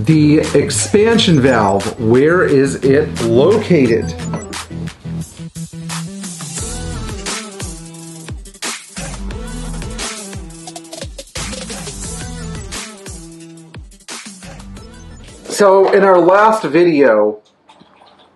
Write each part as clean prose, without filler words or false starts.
The expansion valve, where is it located? So in our last video,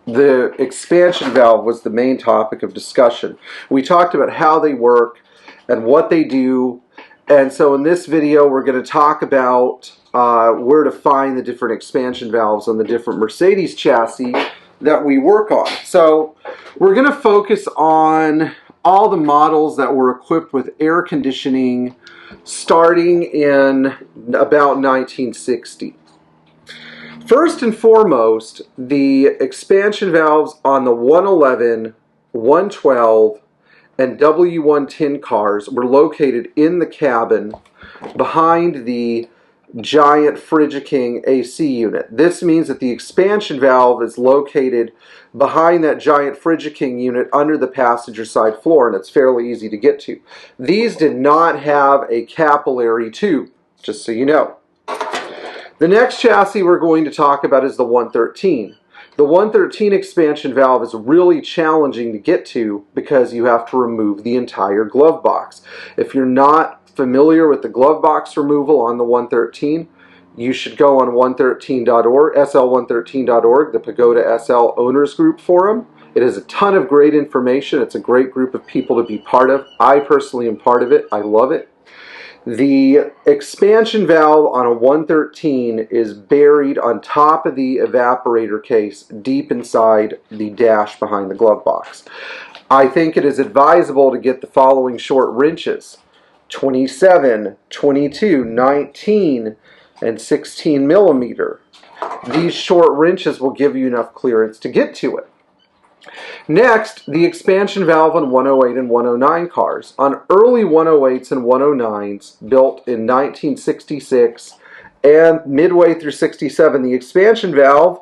the expansion valve was the main topic of discussion. We talked about how they work and what they do. And so in this video, we're going to talk about where to find the different expansion valves on the different Mercedes chassis that we work on. So we're going to focus on all the models that were equipped with air conditioning starting in about 1960. First and foremost, the expansion valves on the 111, 112, and W110 cars were located in the cabin behind the giant Frigiking AC unit. This means that the expansion valve is located behind that giant Frigiking unit under the passenger side floor, and it's fairly easy to get to. These did not have a capillary tube, just so you know. The next chassis we're going to talk about is the 113. The 113 expansion valve is really challenging to get to because you have to remove the entire glove box. If you're not familiar with the glove box removal on the 113, you should go on 113.org, sl113.org, the Pagoda SL Owners Group Forum. It has a ton of great information. It's a great group of people to be part of. I personally am part of it. I love it. The expansion valve on a 113 is buried on top of the evaporator case deep inside the dash behind the glove box. I think it is advisable to get the following short wrenches: 27, 22, 19, and 16 millimeter. These short wrenches will give you enough clearance to get to it. Next, the expansion valve on 108 and 109 cars. On early 108s and 109s built in 1966 and midway through 67, the expansion valve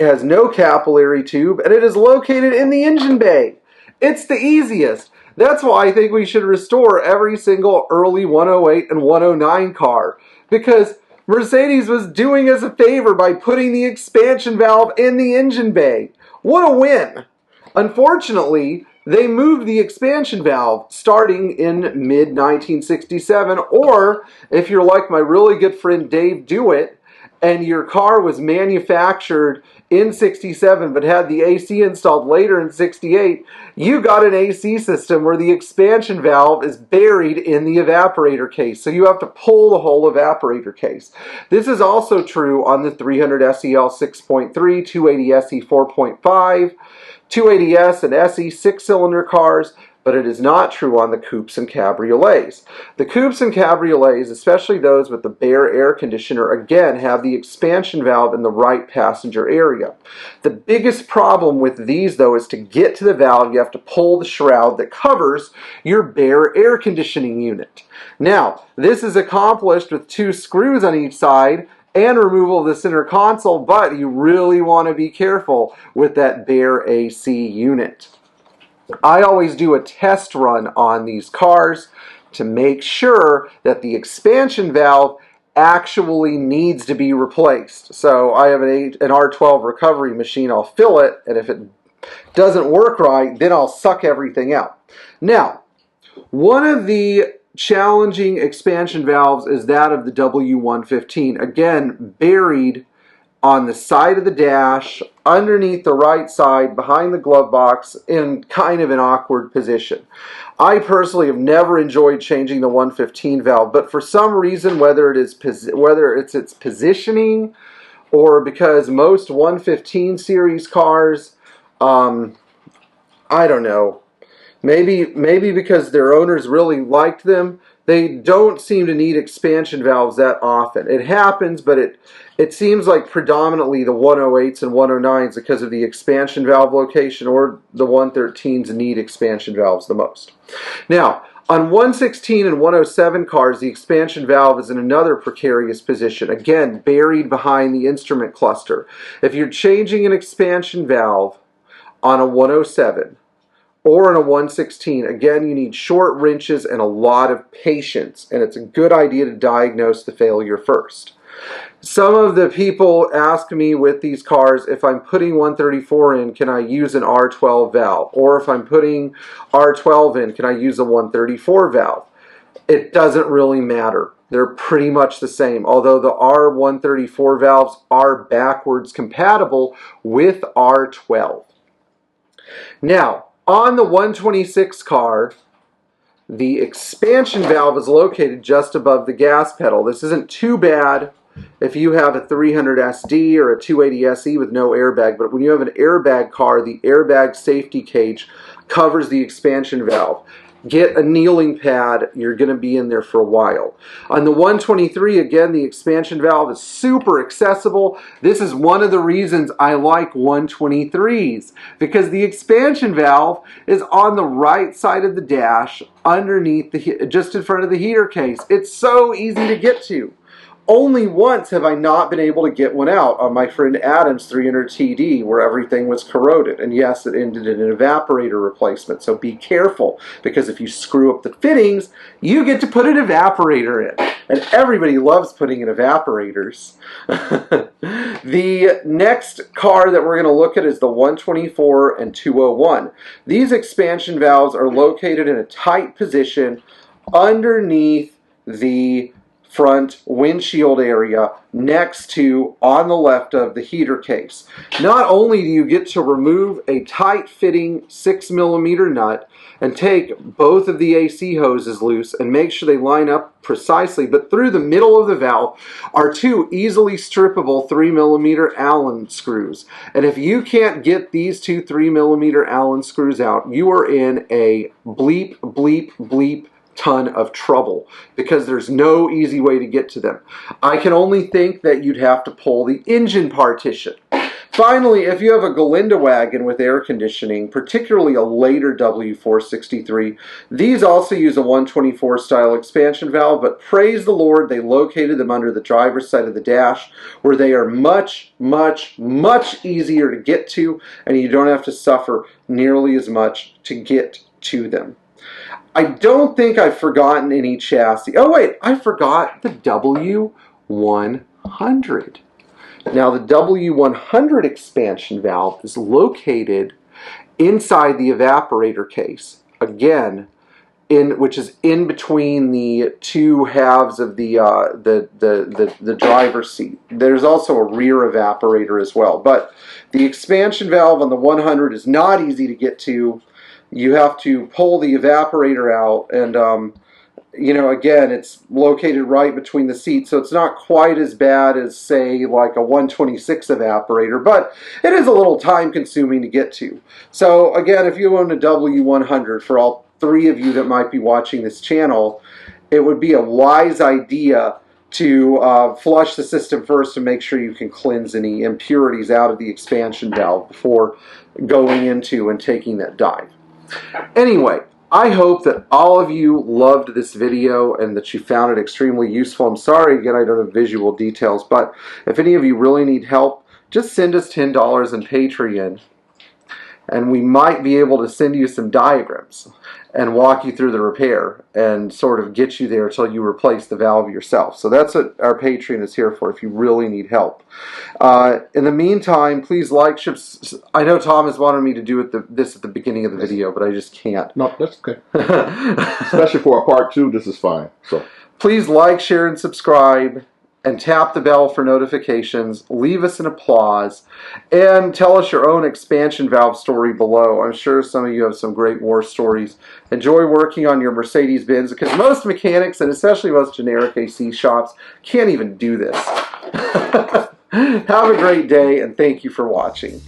has no capillary tube and it is located in the engine bay. It's the easiest. That's why I think we should restore every single early 108 and 109 car, because Mercedes was doing us a favor by putting the expansion valve in the engine bay. What a win! Unfortunately, they moved the expansion valve starting in mid-1967, or if you're like my really good friend Dave Dewitt, and your car was manufactured in 67 but had the AC installed later in 68, you got an AC system where the expansion valve is buried in the evaporator case, so you have to pull the whole evaporator case. This is also true on the 300 SEL 6.3, 280 SE 4.5, 280S and SE 6-cylinder cars, but it is not true on the coupes and cabriolets. The coupes and cabriolets, especially those with the bare air conditioner, again have the expansion valve in the right passenger area. The biggest problem with these, though, is to get to the valve, you have to pull the shroud that covers your bare air conditioning unit. Now, this is accomplished with 2 screws on each side and removal of the center console, but you really want to be careful with that bare AC unit. I always do a test run on these cars to make sure that the expansion valve actually needs to be replaced. So I have an R12 recovery machine, I'll fill it, and if it doesn't work right, then I'll suck everything out. Now, one of the challenging expansion valves is that of the W115. Again, buried on the side of the dash, underneath the right side, behind the glove box, in kind of an awkward position. I personally have never enjoyed changing the 115 valve, but for some reason, whether it's its positioning or because most 115 series cars, I don't know. Maybe because their owners really liked them, they don't seem to need expansion valves that often. It happens, but it seems like predominantly the 108s and 109s, because of the expansion valve location, or the 113s need expansion valves the most. Now, on 116 and 107 cars, the expansion valve is in another precarious position, again, buried behind the instrument cluster. If you're changing an expansion valve on a 107, or in a 116, again, you need short wrenches and a lot of patience, and it's a good idea to diagnose the failure first. Some of the people ask me with these cars, if I'm putting 134 in, can I use an R12 valve? Or if I'm putting R12 in, can I use a 134 valve? It doesn't really matter. They're pretty much the same, although the R134 valves are backwards compatible with R12. Now, on the 126 car, the expansion valve is located just above the gas pedal. This isn't too bad if you have a 300 SD or a 280 SE with no airbag, but when you have an airbag car, the airbag safety cage covers the expansion valve. Get a kneeling pad, you're going to be in there for a while. On the 123, again, the expansion valve is super accessible. This is one of the reasons I like 123s, because the expansion valve is on the right side of the dash, underneath just in front of the heater case. It's so easy to get to. Only once have I not been able to get one out, on my friend Adam's 300 TD, where everything was corroded. And yes, it ended in an evaporator replacement. So be careful, because if you screw up the fittings, you get to put an evaporator in. And everybody loves putting in evaporators. The next car that we're going to look at is the 124 and 201. These expansion valves are located in a tight position underneath the front windshield area, next to, on the left of the heater case. Not only do you get to remove a tight fitting 6mm nut and take both of the AC hoses loose and make sure they line up precisely, but through the middle of the valve are two easily strippable 3mm Allen screws. And if you can't get these two 3mm Allen screws out, you are in a bleep, bleep, bleep ton of trouble, because there's no easy way to get to them. I can only think that you'd have to pull the engine partition. Finally, if you have a G-Wagon with air conditioning, particularly a later W463, these also use a 124 style expansion valve, but praise the Lord, they located them under the driver's side of the dash, where they are much, much, much easier to get to, and you don't have to suffer nearly as much to get to them. I don't think I've forgotten any chassis. Oh wait, I forgot the W100. Now the W100 expansion valve is located inside the evaporator case. Again, which is in between the two halves of the driver's seat. There's also a rear evaporator as well. But the expansion valve on the 100 is not easy to get to. You have to pull the evaporator out, and you know, again, it's located right between the seats, so it's not quite as bad as, say, like a 126 evaporator, but it is a little time consuming to get to. So again, if you own a W100, for all three of you that might be watching this channel, it would be a wise idea to flush the system first and make sure you can cleanse any impurities out of the expansion valve before going into and taking that dive. Anyway, I hope that all of you loved this video and that you found it extremely useful. I'm sorry, again, I don't have visual details, but if any of you really need help, just send us $10 on Patreon, and we might be able to send you some diagrams and walk you through the repair and sort of get you there until you replace the valve yourself. So that's what our Patreon is here for, if you really need help. In the meantime, please like, I know Thomas wanted me to do this at the beginning of the video, but I just can't. No, that's okay. Especially for a part 2, this is fine. So please like, share, and subscribe, and tap the bell for notifications. Leave us an applause, and tell us your own expansion valve story below. I'm sure some of you have some great war stories. Enjoy working on your Mercedes Benz, because most mechanics, and especially most generic AC shops, can't even do this. Have a great day, and thank you for watching.